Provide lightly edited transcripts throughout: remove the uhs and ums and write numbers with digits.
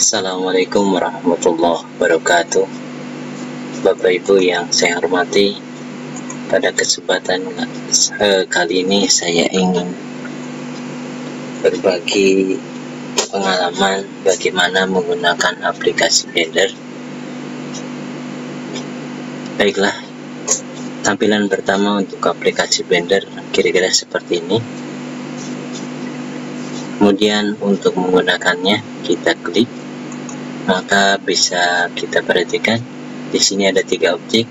Assalamualaikum warahmatullahi wabarakatuh. Bapak Ibu yang saya hormati, pada kesempatan kali ini saya ingin berbagi pengalaman bagaimana menggunakan aplikasi Blender. Baiklah, tampilan pertama untuk aplikasi Blender kira-kira seperti ini. Kemudian untuk menggunakannya kita klik, maka bisa kita perhatikan di sini ada 3 objek.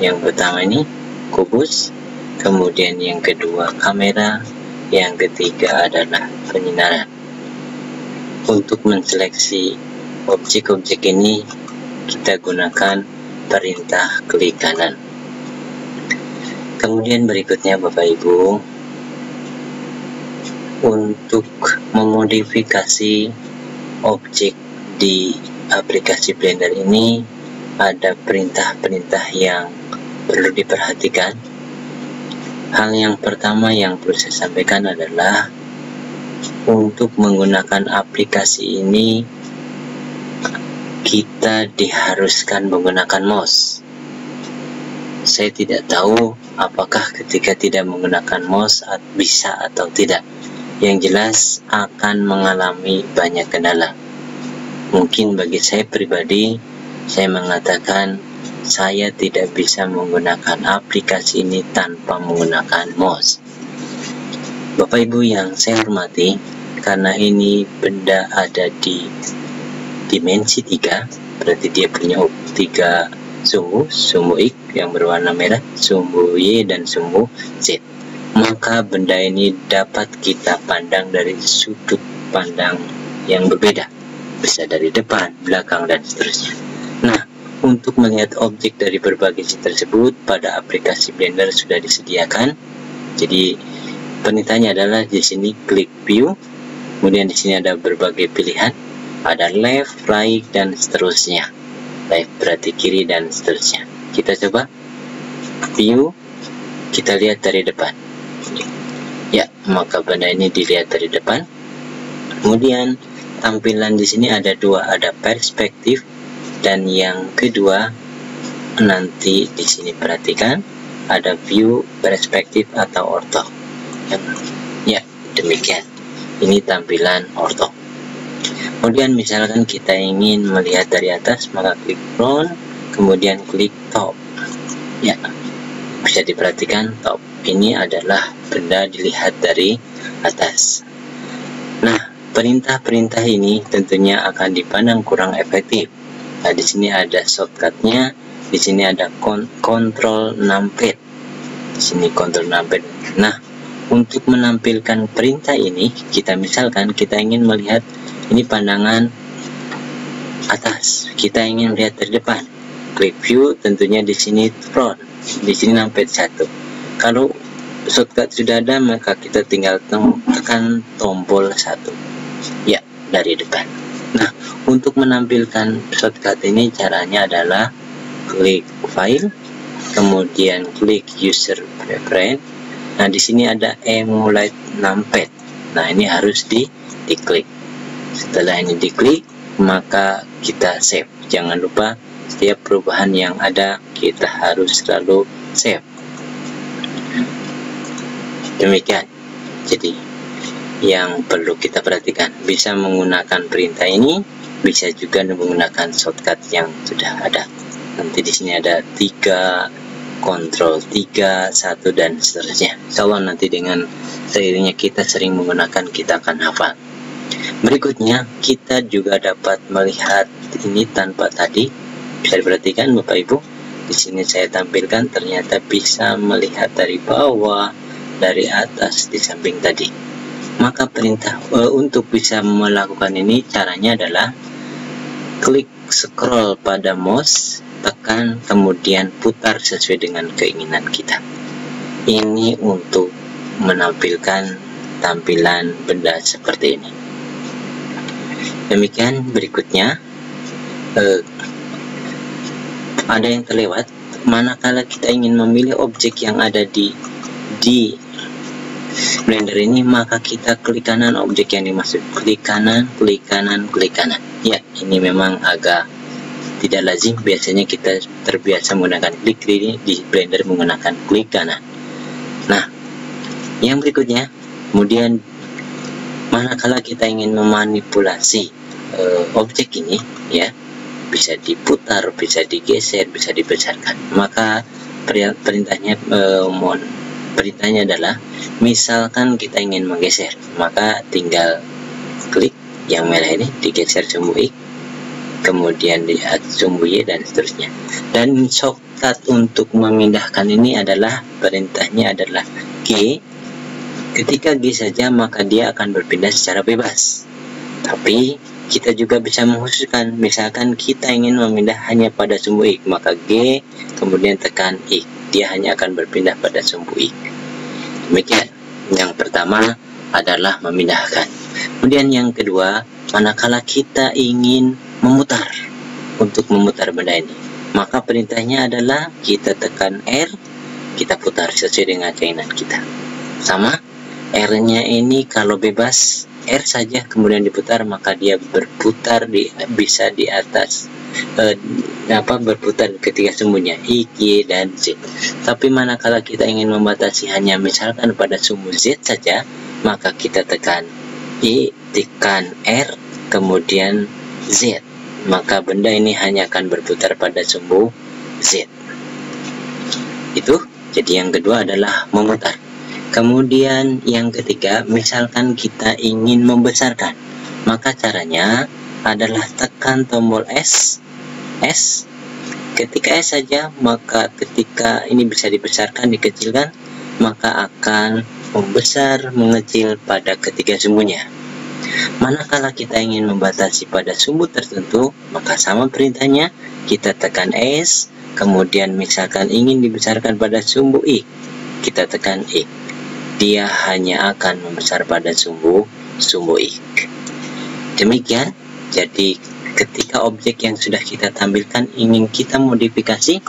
Yang pertama ini kubus, kemudian yang kedua kamera, yang ketiga adalah penyinaran. Untuk menseleksi objek-objek ini kita gunakan perintah klik kanan. Kemudian berikutnya Bapak Ibu, untuk memodifikasi objek di aplikasi Blender ini ada perintah-perintah yang perlu diperhatikan. Hal yang pertama yang perlu saya sampaikan adalah untuk menggunakan aplikasi ini kita diharuskan menggunakan mouse. Saya tidak tahu apakah ketika tidak menggunakan mouse bisa atau tidak. Yang jelas akan mengalami banyak kendala. Mungkin bagi saya pribadi, saya mengatakan saya tidak bisa menggunakan aplikasi ini tanpa menggunakan mouse. Bapak Ibu yang saya hormati, karena ini benda ada di dimensi 3, berarti dia punya 3 sumbu X yang berwarna merah, sumbu Y dan sumbu Z. Maka benda ini dapat kita pandang dari sudut pandang yang berbeda, bisa dari depan, belakang, dan seterusnya. Nah, untuk melihat objek dari berbagai sisi tersebut pada aplikasi Blender sudah disediakan. Jadi perintahnya adalah di sini klik view, kemudian di sini ada berbagai pilihan, ada left, right, dan seterusnya. Left berarti kiri dan seterusnya. Kita coba view, kita lihat dari depan. Ya, maka benda ini dilihat dari depan. Kemudian tampilan di sini ada 2, ada perspektif dan yang kedua nanti di sini perhatikan ada view, perspektif atau ortho. Ya, demikian. Ini tampilan ortho. Kemudian misalkan kita ingin melihat dari atas, maka klik front, kemudian klik top. Ya, bisa diperhatikan top ini adalah benda dilihat dari atas. Nah, perintah-perintah ini tentunya akan dipandang kurang efektif. Nah, di sini ada shortcutnya, di sini ada kontrol numpad. Di sini kontrol numpad. Nah, untuk menampilkan perintah ini, kita misalkan kita ingin melihat ini pandangan atas, kita ingin melihat dari depan. Klik view, tentunya di sini front, di sini numpad 1. Kalau shortcut sudah ada, maka kita tinggal tekan tombol 1. Ya, dari depan. Nah, untuk menampilkan shortcut ini caranya adalah klik file, kemudian klik user preference. Nah, di sini ada emulate numpad. Nah, ini harus diklik. Setelah ini diklik, maka kita save. Jangan lupa setiap perubahan yang ada kita harus selalu save. Demikian. Jadi yang perlu kita perhatikan, bisa menggunakan perintah ini, bisa juga menggunakan shortcut yang sudah ada. Nanti di sini ada 3, kontrol 3, 1, dan seterusnya. Insyaallah nanti dengan seiringnya kita sering menggunakan, kita akan hafal. Berikutnya kita juga dapat melihat ini tanpa tadi. Bisa diperhatikan Bapak Ibu, di sini saya tampilkan ternyata bisa melihat dari bawah, dari atas, di samping tadi. Maka perintah untuk bisa melakukan ini caranya adalah klik scroll pada mouse, tekan, kemudian putar sesuai dengan keinginan kita. Ini untuk menampilkan tampilan benda seperti ini. Demikian. Berikutnya ada yang terlewat manakala kita ingin memilih objek yang ada di Blender ini, maka kita klik kanan objek yang dimaksud, klik kanan, klik kanan, klik kanan. Ya, ini memang agak tidak lazim, biasanya kita terbiasa menggunakan klik ini, di Blender menggunakan klik kanan. Nah, yang berikutnya, kemudian manakala kita ingin memanipulasi objek ini, ya, bisa diputar, bisa digeser, bisa dibesarkan, maka perintahnya adalah, misalkan kita ingin menggeser, maka tinggal klik yang merah ini, digeser sumbu X, kemudian lihat sumbu Y, dan seterusnya. Dan shortcut untuk memindahkan ini adalah, perintahnya adalah G. Ketika G saja, maka dia akan berpindah secara bebas. Tapi kita juga bisa mengkhususkan, misalkan kita ingin memindah hanya pada sumbu X, maka G kemudian tekan X, dia hanya akan berpindah pada sumbu X. Demikian, yang pertama adalah memindahkan. Kemudian yang kedua, manakala kita ingin memutar, untuk memutar benda ini, maka perintahnya adalah kita tekan R, kita putar sesuai dengan keinginan kita. Sama, R-nya ini kalau bebas R saja kemudian diputar, maka dia berputar bisa di atas berputar ketika sumbunya X, Y, dan Z. Tapi manakala kita ingin membatasi hanya misalkan pada sumbu Z saja, maka kita tekan I, tekan R, kemudian Z, maka benda ini hanya akan berputar pada sumbu Z. Itu jadi yang kedua adalah memutar. Kemudian yang ketiga, misalkan kita ingin membesarkan, maka caranya adalah tekan tombol S. Ketika S saja, maka ketika ini bisa dibesarkan, dikecilkan, maka akan membesar, mengecil pada ketiga sumbunya. Manakala kita ingin membatasi pada sumbu tertentu, maka sama perintahnya, kita tekan S, kemudian misalkan ingin dibesarkan pada sumbu X, kita tekan X. Dia hanya akan membesar pada sumbu X. Demikian, jadi ketika objek yang sudah kita tampilkan ingin kita modifikasi,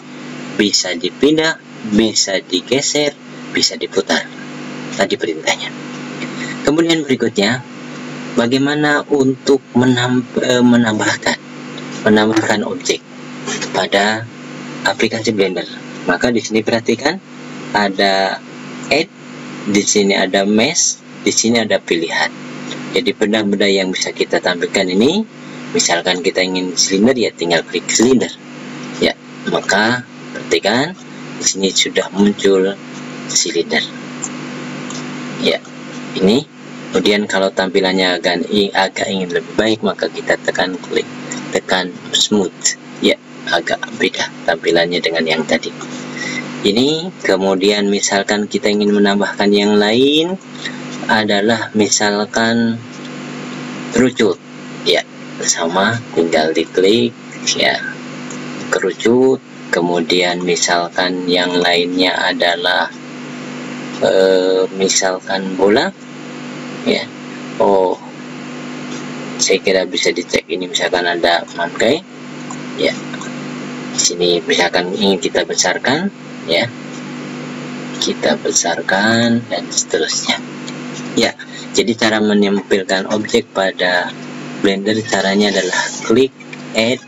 bisa dipindah, bisa digeser, bisa diputar. Tadi perintahnya. Kemudian berikutnya, bagaimana untuk menambahkan objek pada aplikasi Blender. Maka di sini perhatikan ada add, di sini ada mesh, di sini ada pilihan. Jadi benda-benda yang bisa kita tampilkan ini, misalkan kita ingin silinder, ya tinggal klik silinder. Ya, maka perhatikan di sini sudah muncul silinder. Ya, ini. Kemudian kalau tampilannya agak ingin lebih baik, maka kita tekan smooth. Ya, agak beda tampilannya dengan yang tadi. Ini. Kemudian misalkan kita ingin menambahkan yang lain, adalah misalkan kerucut, ya, sama, tinggal diklik, ya, kerucut. Kemudian misalkan yang lainnya adalah misalkan bola, ya. Oh, saya kira bisa dicek ini, misalkan ada monkey, ya. Di sini misalkan ingin kita besarkan, ya, kita besarkan, dan seterusnya. Ya, jadi cara menampilkan objek pada Blender caranya adalah klik add,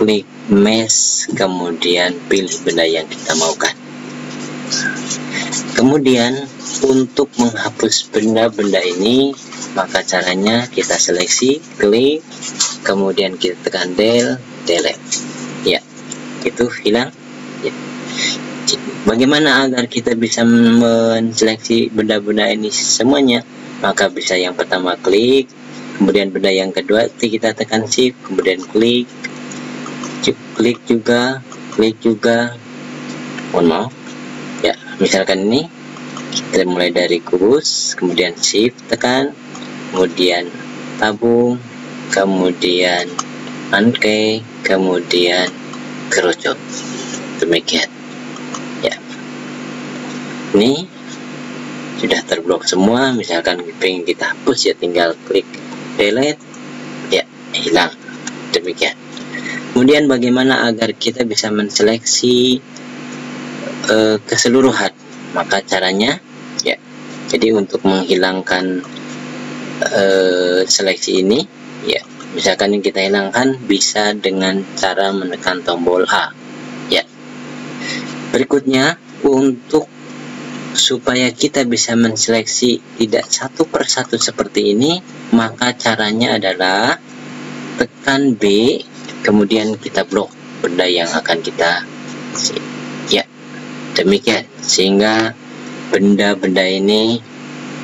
klik mesh, kemudian pilih benda yang kita maukan. Kemudian untuk menghapus benda-benda ini, maka caranya kita seleksi, klik, kemudian kita tekan del, delete. Ya, itu hilang. Ya. Bagaimana agar kita bisa menseleksi benda-benda ini semuanya? Maka bisa yang pertama klik, kemudian benda yang kedua kita tekan shift, kemudian klik juga, mohon maaf. Ya, misalkan ini kita mulai dari kubus, kemudian shift tekan, kemudian tabung, kemudian angke, kemudian kerucut. Demikian. Ini sudah terblok semua. Misalkan pengen kita hapus, ya tinggal klik delete, ya, hilang. Demikian. Kemudian bagaimana agar kita bisa menseleksi keseluruhan? Maka caranya, ya, Jadi untuk menghilangkan seleksi ini, ya, misalkan yang kita hilangkan bisa dengan cara menekan tombol A. Ya. Berikutnya, untuk supaya kita bisa menseleksi tidak satu persatu seperti ini, maka caranya adalah tekan B, kemudian kita blok benda yang akan kita ya, demikian, sehingga benda-benda ini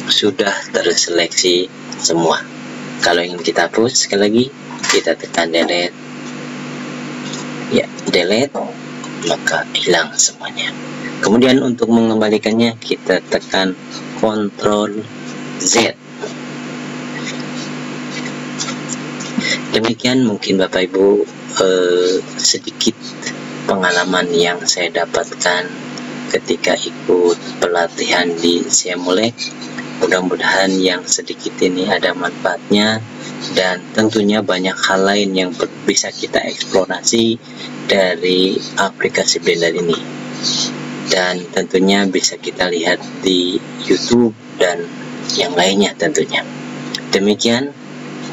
sudah terseleksi semua. Kalau ingin kita hapus, sekali lagi kita tekan delete, ya, delete, maka hilang semuanya. Kemudian untuk mengembalikannya kita tekan Ctrl Z. Demikian mungkin Bapak Ibu sedikit pengalaman yang saya dapatkan ketika ikut pelatihan di Siamulek. Mudah-mudahan yang sedikit ini ada manfaatnya, dan tentunya banyak hal lain yang bisa kita eksplorasi dari aplikasi Blender ini, dan tentunya bisa kita lihat di YouTube dan yang lainnya tentunya. Demikian,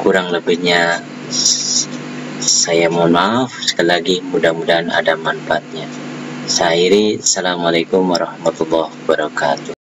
kurang lebihnya saya mohon maaf. Sekali lagi mudah-mudahan ada manfaatnya. Saya akhiri, Assalamualaikum warahmatullahi wabarakatuh.